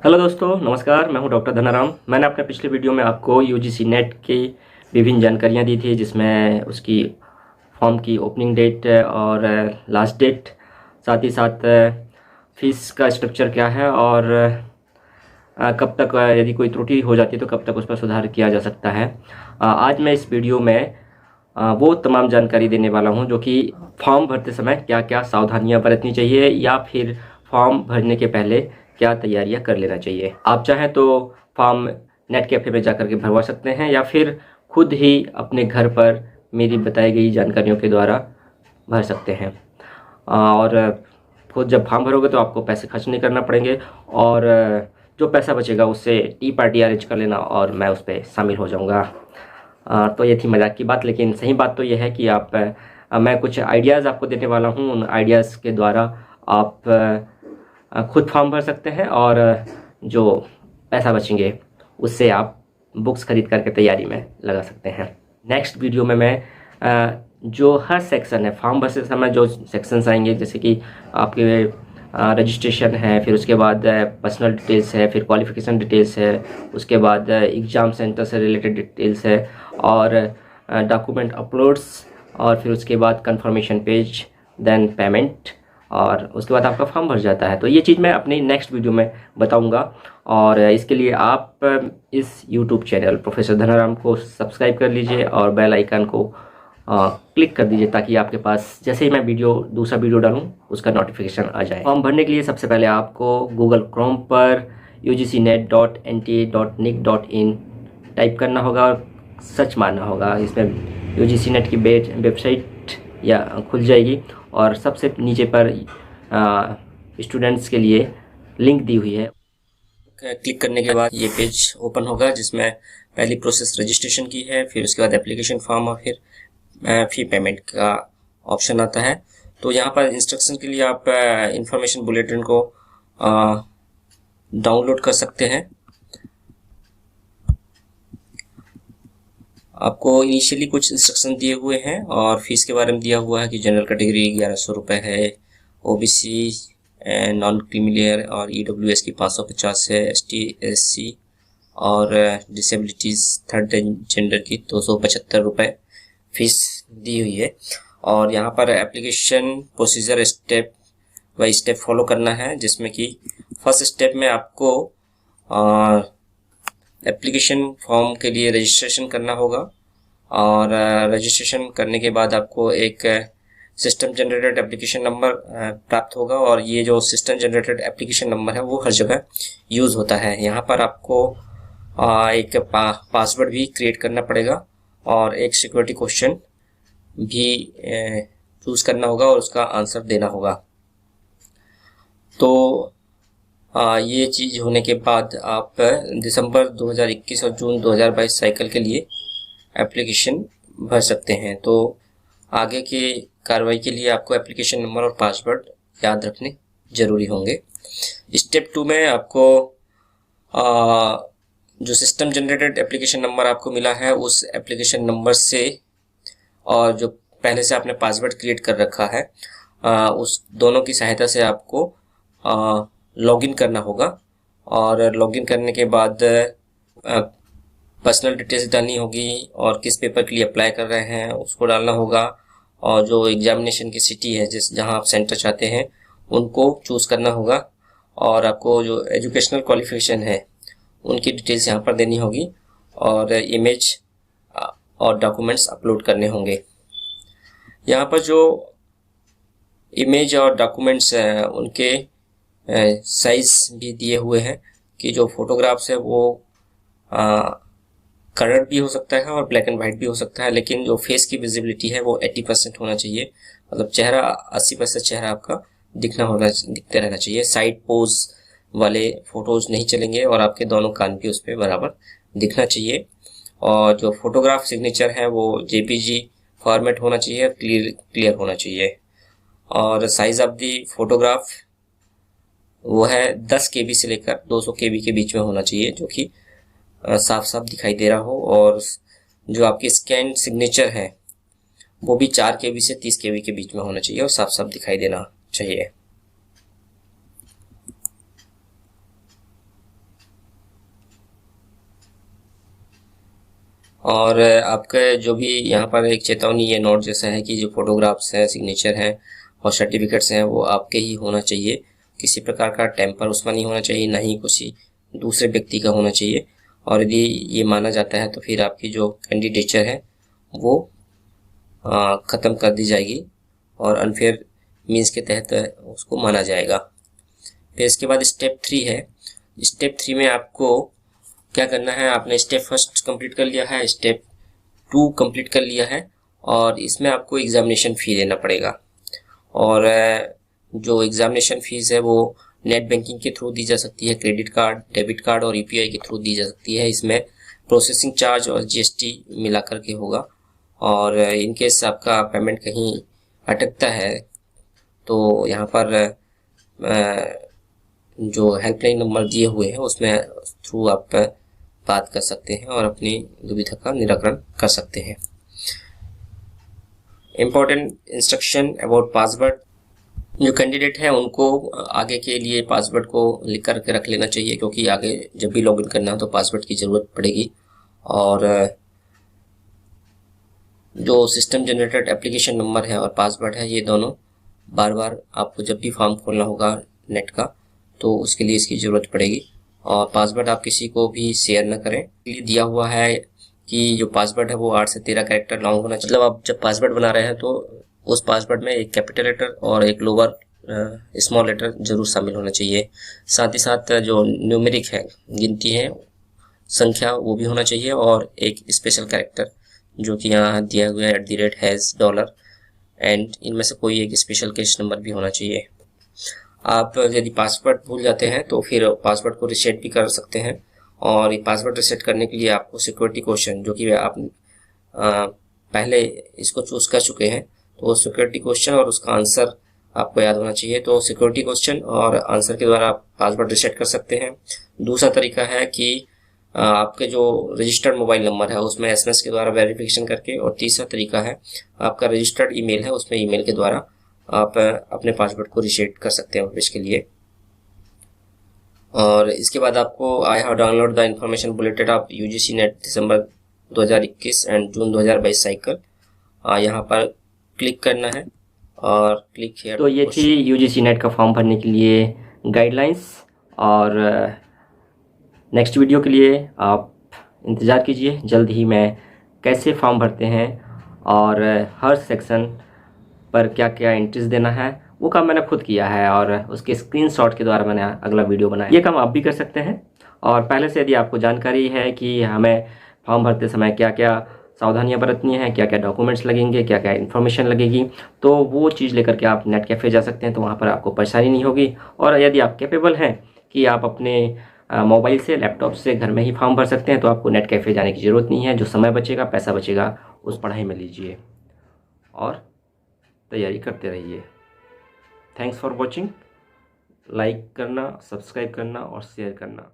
Hello दोस्तों, नमस्कार। मैं हूं डॉक्टर धनाराम। मैंने अपने पिछले वीडियो में आपको यूजीसी नेट की विभिन्न जानकारियां दी थी, जिसमें उसकी फॉर्म की ओपनिंग डेट और लास्ट डेट, साथ ही साथ फीस का स्ट्रक्चर क्या है और कब तक यदि कोई त्रुटि हो जाती है तो कब तक उस पर सुधार किया जा सकता है। आज मैं इस वीडियो में वो तमाम जानकारी देने वाला हूं जो कि फॉर्म भरते समय क्या क्या सावधानियां बरतनी चाहिए या फिर फॉर्म भरने के पहले क्या तैयारियां कर लेना चाहिए। आप चाहें तो फॉर्म नेट कैफ़े में जाकर के भरवा सकते हैं या फिर खुद ही अपने घर पर मेरी बताई गई जानकारियों के द्वारा भर सकते हैं। और खुद जब फॉर्म भरोगे तो आपको पैसे खर्च नहीं करना पड़ेंगे और जो पैसा बचेगा उससे टी पार्टी अरेंज कर लेना और मैं उस पर शामिल हो जाऊंगा। तो ये थी मजाक की बात, लेकिन सही बात तो ये है कि मैं कुछ आइडियाज़ आपको देने वाला हूँ। उन आइडियाज़ के द्वारा आप खुद फॉर्म भर सकते हैं और जो पैसा बचेंगे उससे आप बुक्स खरीद करके तैयारी में लगा सकते हैं। नेक्स्ट वीडियो में मैं जो हर सेक्शन है, फॉर्म भरते समय जो सेक्शंस आएंगे, जैसे कि आपके रजिस्ट्रेशन है, फिर उसके बाद पर्सनल डिटेल्स है, फिर क्वालिफ़िकेशन डिटेल्स है, उसके बाद एग्ज़ाम सेंटर से रिलेटेड डिटेल्स है और डॉक्यूमेंट अपलोड्स, और फिर उसके बाद कंफर्मेशन पेज, देन पेमेंट, और उसके बाद आपका फॉर्म भर जाता है। तो ये चीज़ मैं अपनी नेक्स्ट वीडियो में बताऊंगा और इसके लिए आप इस यूट्यूब चैनल प्रोफेसर धनाराम को सब्सक्राइब कर लीजिए और बेल आइकन को क्लिक कर दीजिए ताकि आपके पास जैसे ही मैं दूसरा वीडियो डालूं उसका नोटिफिकेशन आ जाए। फॉर्म भरने के लिए सबसे पहले आपको गूगल क्रोम पर ugcnet.nta.nic.in टाइप करना होगा और सर्च मारना होगा। इसमें यूजीसी नेट की वेबसाइट या खुल जाएगी और सबसे नीचे पर स्टूडेंट्स के लिए लिंक दी हुई है। क्लिक करने के बाद ये पेज ओपन होगा जिसमें पहली प्रोसेस रजिस्ट्रेशन की है, फिर उसके बाद एप्लीकेशन फॉर्म और फिर फी पेमेंट का ऑप्शन आता है। तो यहाँ पर इंस्ट्रक्शन के लिए आप इंफॉर्मेशन बुलेटिन को डाउनलोड कर सकते हैं। आपको इनिशियली कुछ इंस्ट्रक्शन दिए हुए हैं और फीस के बारे में दिया हुआ है कि जनरल कैटेगरी 1100 रुपये है, ओबीसी नॉन क्रीमिलियर और ईडब्ल्यूएस की 550 है, एसटी एससी और डिसेबिलिटीज़ थर्ड जेंडर की 275 रुपये फीस दी हुई है। और यहाँ पर application procedure step by step follow करना है, जिसमें कि फर्स्ट स्टेप में आपको एप्लीकेशन फॉर्म के लिए रजिस्ट्रेशन करना होगा और रजिस्ट्रेशन करने के बाद आपको एक सिस्टम जनरेटेड एप्लीकेशन नंबर प्राप्त होगा और ये जो सिस्टम जनरेटेड एप्लीकेशन नंबर है वो हर जगह यूज़ होता है। यहाँ पर आपको एक पासवर्ड भी क्रिएट करना पड़ेगा और एक सिक्योरिटी क्वेश्चन भी चूज़ करना होगा और उसका आंसर देना होगा। तो ये चीज़ होने के बाद आप दिसंबर 2021 और जून 2022 साइकिल के लिए एप्लीकेशन भर सकते हैं। तो आगे की कार्रवाई के लिए आपको एप्लीकेशन नंबर और पासवर्ड याद रखने जरूरी होंगे। स्टेप 2 में आपको जो सिस्टम जनरेटेड एप्लीकेशन नंबर आपको मिला है उस एप्लीकेशन नंबर से और जो पहले से आपने पासवर्ड क्रिएट कर रखा है उस दोनों की सहायता से आपको लॉगिन करना होगा और लॉगिन करने के बाद पर्सनल डिटेल्स डालनी होगी और किस पेपर के लिए अप्लाई कर रहे हैं उसको डालना होगा और जो एग्जामिनेशन की सिटी है जहां आप सेंटर चाहते हैं उनको चूज़ करना होगा और आपको जो एजुकेशनल क्वालिफिकेशन है उनकी डिटेल्स यहाँ पर देनी होगी और इमेज और डॉक्यूमेंट्स अपलोड करने होंगे। यहाँ पर जो इमेज और डॉक्यूमेंट्स हैं उनके साइज भी दिए हुए हैं कि जो फोटोग्राफ्स है वो कलर भी हो सकता है और ब्लैक एंड वाइट भी हो सकता है, लेकिन जो फेस की विजिबिलिटी है वो 80% होना चाहिए। मतलब चेहरा 80% चेहरा आपका दिखते रहना चाहिए। साइड पोज वाले फोटोज नहीं चलेंगे और आपके दोनों कान भी उस पर बराबर दिखना चाहिए। और जो फोटोग्राफ सिग्नेचर है वो जेपीजी फॉर्मेट होना चाहिए, क्लियर होना चाहिए। और साइज ऑफ दी फोटोग्राफ वो है 10 KB से लेकर 200 KB के बीच में होना चाहिए, जो कि साफ साफ दिखाई दे रहा हो। और जो आपकी स्कैन सिग्नेचर है वो भी 4 KB से 30 KB के बीच में होना चाहिए और साफ साफ दिखाई देना चाहिए। और आपका जो भी यहाँ पर एक चेतावनी ये नोट जैसा है कि जो फोटोग्राफ्स हैं, सिग्नेचर हैं और सर्टिफिकेट्स हैं वो आपके ही होना चाहिए। किसी प्रकार का टेम्पर उसमें नहीं होना चाहिए, ना ही किसी दूसरे व्यक्ति का होना चाहिए। और यदि ये माना जाता है तो फिर आपकी जो कैंडिडेचर है वो ख़त्म कर दी जाएगी और अनफेयर मीन्स के तहत उसको माना जाएगा। फिर इसके बाद स्टेप 3 है। स्टेप 3 में आपको क्या करना है, आपने स्टेप फर्स्ट कंप्लीट कर लिया है, स्टेप 2 कंप्लीट कर लिया है और इसमें आपको एग्जामिनेशन फ़ी देना पड़ेगा। और जो एग्जामिनेशन फ़ीस है वो नेट बैंकिंग के थ्रू दी जा सकती है, क्रेडिट कार्ड, डेबिट कार्ड और यूपीआई के थ्रू दी जा सकती है। इसमें प्रोसेसिंग चार्ज और जीएसटी मिला करके होगा। और इन केस आपका पेमेंट कहीं अटकता है तो यहाँ पर जो हेल्पलाइन नंबर दिए हुए हैं उसमें थ्रू आप बात कर सकते हैं और अपनी दुविधा का निराकरण कर सकते हैं। Important instruction about password. जो कैंडिडेट है उनको आगे के लिए पासवर्ड को लिख करके रख लेना चाहिए, क्योंकि आगे जब भी लॉगिन करना हो तो पासवर्ड की ज़रूरत पड़ेगी। और जो सिस्टम जनरेटेड एप्लीकेशन नंबर है और पासवर्ड है ये दोनों बार बार आपको जब भी फॉर्म खोलना होगा नेट का तो उसके लिए इसकी ज़रूरत पड़ेगी। और पासवर्ड आप किसी को भी शेयर न करें। ये दिया हुआ है कि जो पासवर्ड है वो 8 से 13 कैरेक्टर लॉन्ग होना चाहिए। मतलब आप जब पासवर्ड बना रहे हैं तो उस पासवर्ड में एक कैपिटल लेटर और एक लोअर स्मॉल लेटर जरूर शामिल होना चाहिए। साथ ही साथ जो न्यूमेरिक है, गिनती है, संख्या, वो भी होना चाहिए और एक स्पेशल कैरेक्टर जो कि यहाँ दिया हुआ है @हैज़ डॉलर एंड इनमें से कोई एक स्पेशल कैश नंबर भी होना चाहिए। आप यदि पासवर्ड भूल जाते हैं तो फिर पासवर्ड को रीसेट भी कर सकते हैं। और ये पासवर्ड रीसेट करने के लिए आपको सिक्योरिटी क्वेश्चन, जो कि आप पहले इसको चूज कर चुके हैं, तो वो सिक्योरिटी क्वेश्चन और उसका आंसर आपको याद होना चाहिए। तो सिक्योरिटी क्वेश्चन और आंसर के द्वारा आप पासवर्ड रीसेट कर सकते हैं। दूसरा तरीका है कि आपके जो रजिस्टर्ड मोबाइल नंबर है उसमें एसएमएस के द्वारा वेरिफिकेशन करके। और तीसरा तरीका है आपका रजिस्टर्ड ईमेल है, उसमें ईमेल के द्वारा आप अपने पासवर्ड को रीसेट कर सकते हैं भविष्य के लिए। और इसके बाद आपको I have download the information bulletin of UGC net December 2021 and June 2022 cycle, यहाँ पर क्लिक करना है और क्लिक हियर। तो ये थी यूजीसी नेट का फॉर्म भरने के लिए गाइडलाइंस। और नेक्स्ट वीडियो के लिए आप इंतज़ार कीजिए, जल्द ही मैं कैसे फॉर्म भरते हैं और हर सेक्शन पर क्या क्या एंट्रीज देना है वो काम मैंने खुद किया है और उसके स्क्रीनशॉट के द्वारा मैंने अगला वीडियो बनाया। ये काम आप भी कर सकते हैं। और पहले से यदि आपको जानकारी है कि हमें फॉर्म भरते समय क्या क्या सावधानियां बरतनी है, क्या क्या डॉक्यूमेंट्स लगेंगे, क्या क्या इन्फॉर्मेशन लगेगी, तो वो चीज़ लेकर के आप नेट कैफ़े जा सकते हैं, तो वहाँ पर आपको परेशानी नहीं होगी। और यदि आप कैपेबल हैं कि आप अपने मोबाइल से, लैपटॉप से घर में ही फॉर्म भर सकते हैं, तो आपको नेट कैफ़े जाने की ज़रूरत नहीं है। जो समय बचेगा, पैसा बचेगा, उस पढ़ाई में लीजिए और तैयारी करते रहिए। Thanks for watching. लाइक करना, सब्सक्राइब करना और शेयर करना।